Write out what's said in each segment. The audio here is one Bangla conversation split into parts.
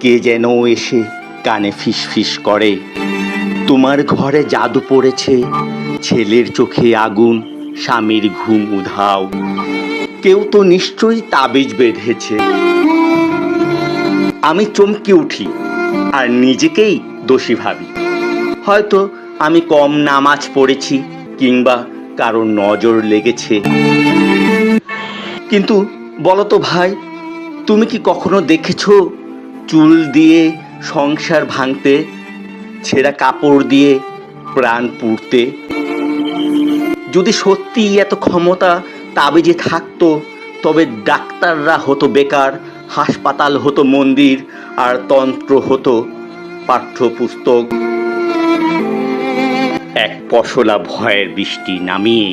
কে যেন এসে কানে ফিসফিস করে, তোমার ঘরে জাদু পড়েছে, ছেলের চোখে আগুন, স্বামীর ঘুম উধাও। কেউ তো নিশ্চয়ই তাবিজ বেঁধেছে। আমি চমকে উঠি আর নিজেকেই দোষী ভাবি। হয়তো আমি কম নামাজ পড়েছি, কিংবা কারোর নজর লেগেছে। কিন্তু বলো তো ভাই, তুমি কি কখনো দেখেছো চুল দিয়ে সংসার ভাঙতে, ছেঁড়া কাপড় দিয়ে প্রাণ পুড়তে? যদি সত্যি এত ক্ষমতা তাবিজে থাকতো, তবে ডাক্তাররা হতো বেকার, হাসপাতাল হতো মন্দির, আর তন্ত্র হতো পাঠ্যপুস্তক। এক পশলা ভয়ের বৃষ্টি নামিয়ে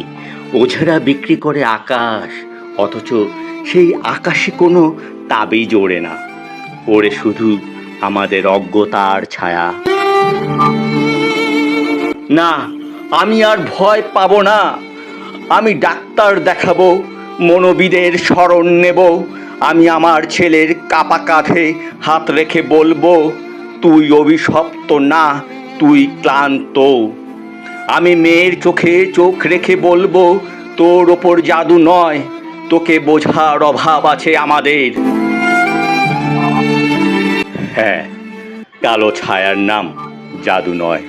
ওঝারা বিক্রি করে আকাশ, অথচ সেই আকাশে কোনো তাবিজ ওড়ে না, ওড়ে শুধু আমাদের অজ্ঞতার ছায়া। না, আমি আর ভয় পাবো না। আমি ডাক্তার দেখাবো, মনোবিদের শরণ নেব। আমি আমার ছেলের কাপা কাঁধে হাত রেখে বলবো, তুই অভিশপ্ত না, তুই ক্লান্ত। আমি মেয়ের চোখে চোখ রেখে বলবো, তোর ওপর জাদু নয়, তোকে বোঝার অভাব আছে আমাদের। হ্যাঁ, কালো ছায়ার নাম জাদু নয়,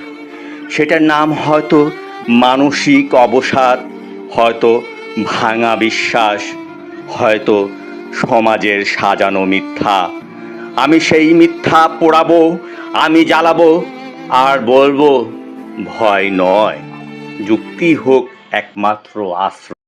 সেটার নাম হয়তো মানসিক অবসাদ, হয়তো ভাঙা বিশ্বাস, হয়তো সমাজের সাজানো মিথ্যা। আমি সেই মিথ্যা পোড়াবো, আমি জ্বালাবো, আর বলবো, ভয় নয়, যুক্তি হোক একমাত্র আশ্রয়।